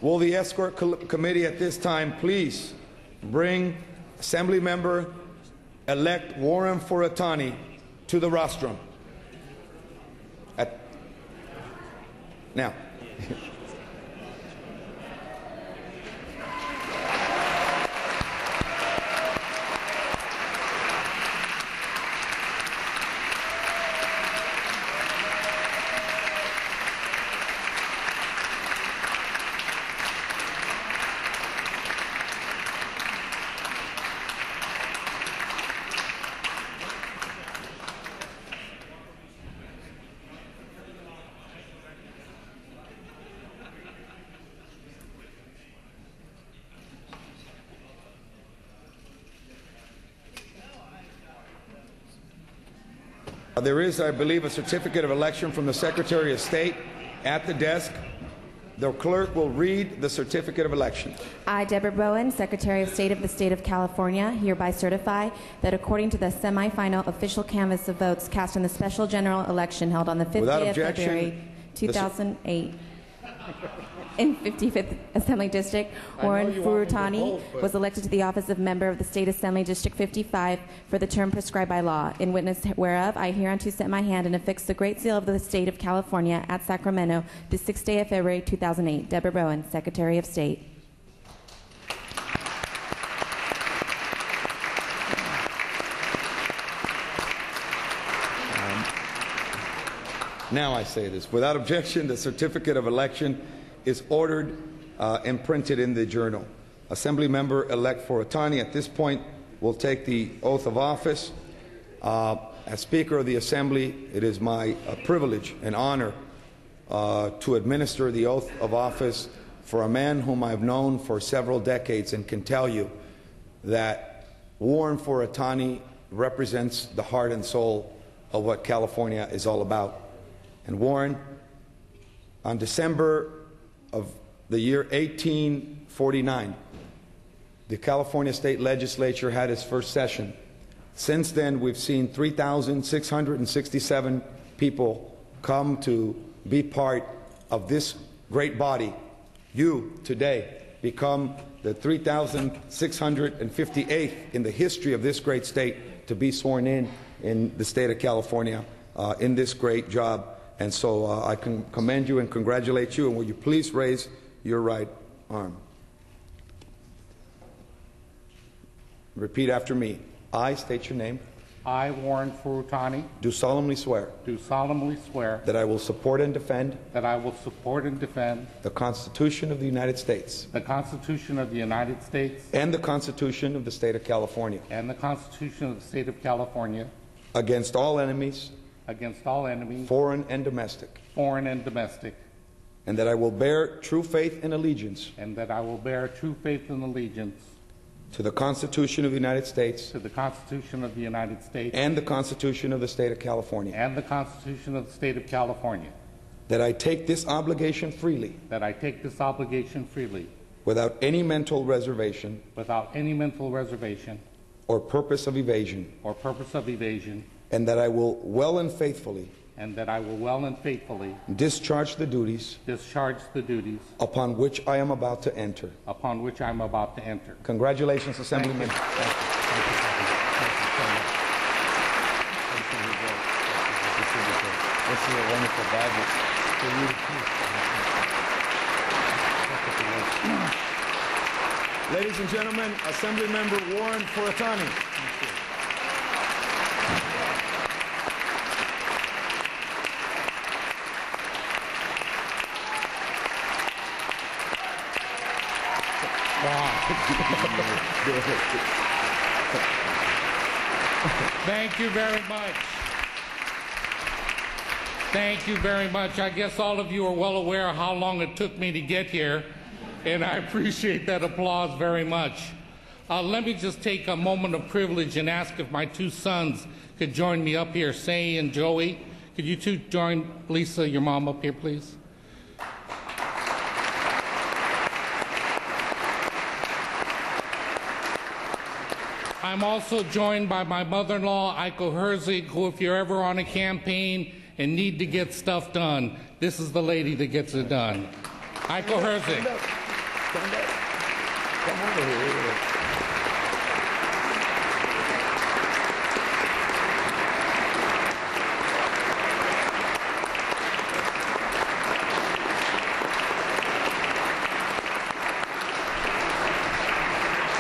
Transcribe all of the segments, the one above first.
Will the escort committee at this time please bring Assemblymember-elect Warren Furutani to the rostrum? Now. There is, I believe, a certificate of election from the Secretary of State at the desk. The clerk will read the certificate of election. I, Deborah Bowen, Secretary of State of the State of California, hereby certify that according to the semifinal official canvass of votes cast in the special general election held on the 5th day of February 2008 in 55th Assembly District, Warren Furutani was elected to the office of member of the State Assembly District 55 for the term prescribed by law. In witness whereof, I hereunto set my hand and affix the Great Seal of the State of California at Sacramento, the 6th day of February 2008. Deborah Bowen, Secretary of State. Now I say this. Without objection, the certificate of election is ordered and printed in the journal. Assemblymember-elect Furutani at this point will take the oath of office. As Speaker of the Assembly, it is my privilege and honor to administer the oath of office for a man whom I've known for several decades and can tell you that Warren Furutani represents the heart and soul of what California is all about. And Warren, on December of the year 1849, the California State Legislature had its first session. Since then, we've seen 3,667 people come to be part of this great body. You, today, become the 3,658th in the history of this great state to be sworn in the state of California in this great job. And so I can commend you and congratulate you. And will you please raise your right arm? Repeat after me. I state your name. I, Warren Furutani, do solemnly swear. Do solemnly swear that I will support and defend. That I will support and defend the Constitution of the United States. The Constitution of the United States. And the Constitution of the State of California. And the Constitution of the State of California. Against all enemies. Against all enemies, foreign and domestic. Foreign and domestic. And that I will bear true faith and allegiance. And that I will bear true faith and allegiance. To the Constitution of the United States. To the Constitution of the United States. And the Constitution of the State of California. And the Constitution of the State of California. That I take this obligation freely. That I take this obligation freely. Without any mental reservation. Without any mental reservation. Or purpose of evasion. Or purpose of evasion. And that I will well and faithfully. And that I will well and faithfully. Discharge the duties. Discharge the duties. Upon which I am about to enter. Upon which I am about to enter. Congratulations, Assemblyman. Thank you. This is a wonderful Bible. Ladies and gentlemen, Assemblymember Warren Furutani. Thank you very much. Thank you very much. I guess all of you are well aware how long it took me to get here, and I appreciate that applause very much. Let me just take a moment of privilege and ask if my two sons could join me up here, Say and Joey. Could you two join Lisa, your mom, up here, please? I'm also joined by my mother-in-law, Aiko Herzig, who, if you're ever on a campaign and need to get stuff done, this is the lady that gets it done. Aiko Herzig. stand up. Come over here.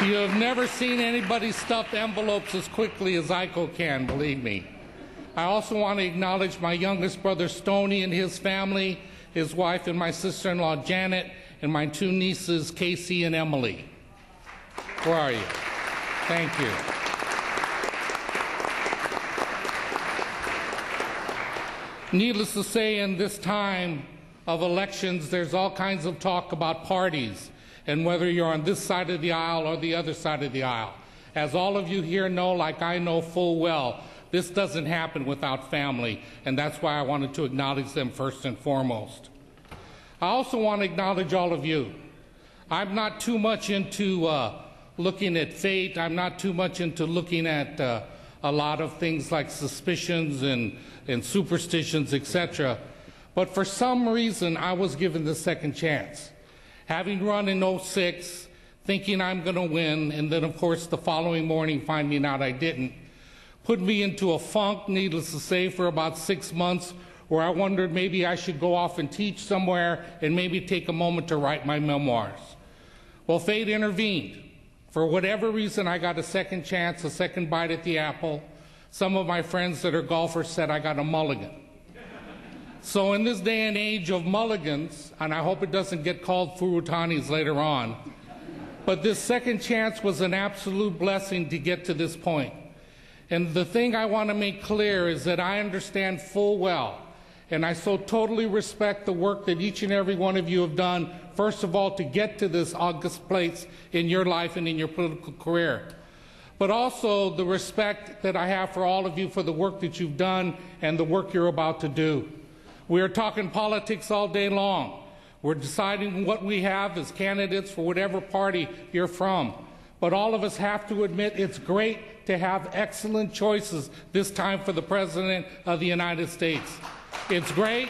You have never seen anybody stuff envelopes as quickly as Iko can, believe me. I also want to acknowledge my youngest brother, Stoney, and his family, his wife and my sister-in-law, Janet, and my two nieces, Casey and Emily. Where are you? Thank you. Needless to say, in this time of elections, there's all kinds of talk about parties and whether you're on this side of the aisle or the other side of the aisle. As all of you here know, like I know full well, this doesn't happen without family, and that's why I wanted to acknowledge them first and foremost. I also want to acknowledge all of you. I'm not too much into looking at fate. I'm not too much into looking at a lot of things like suspicions and superstitions, etc. But for some reason, I was given the second chance. Having run in 06, thinking I'm going to win, and then, of course, the following morning finding out I didn't, put me into a funk, needless to say, for about 6 months, where I wondered maybe I should go off and teach somewhere and maybe take a moment to write my memoirs. Well, fate intervened. For whatever reason, I got a second chance, a second bite at the apple. Some of my friends that are golfers said I got a mulligan. So in this day and age of mulligans, and I hope it doesn't get called Furutanis later on, but this second chance was an absolute blessing to get to this point. And the thing I want to make clear is that I understand full well, and I so totally respect the work that each and every one of you have done, first of all, to get to this august place in your life and in your political career, but also the respect that I have for all of you for the work that you've done and the work you're about to do. We are talking politics all day long. We're deciding what we have as candidates for whatever party you're from. But all of us have to admit it's great to have excellent choices this time for the President of the United States. It's great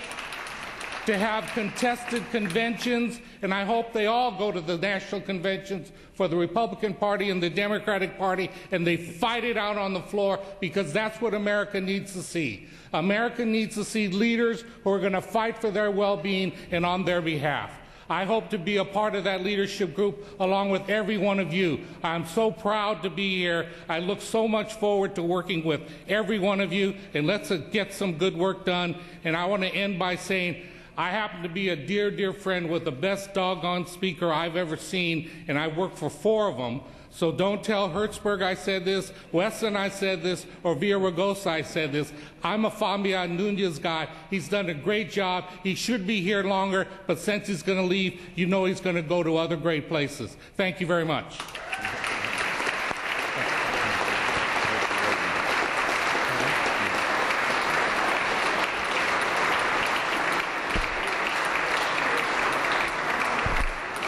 to have contested conventions, and I hope they all go to the national conventions for the Republican Party and the Democratic Party, and they fight it out on the floor, because that's what America needs to see. America needs to see leaders who are going to fight for their well-being and on their behalf. I hope to be a part of that leadership group along with every one of you. I'm so proud to be here. I look so much forward to working with every one of you, and let's get some good work done. And I want to end by saying I happen to be a dear, dear friend with the best doggone speaker I've ever seen, and I work for 4 of them. So don't tell Hertzberg I said this, Weston I said this, or Villaraigosa I said this. I'm a Fabian Nunez guy. He's done a great job. He should be here longer, but since he's going to leave, you know he's going to go to other great places. Thank you very much.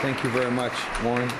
Thank you very much, Warren.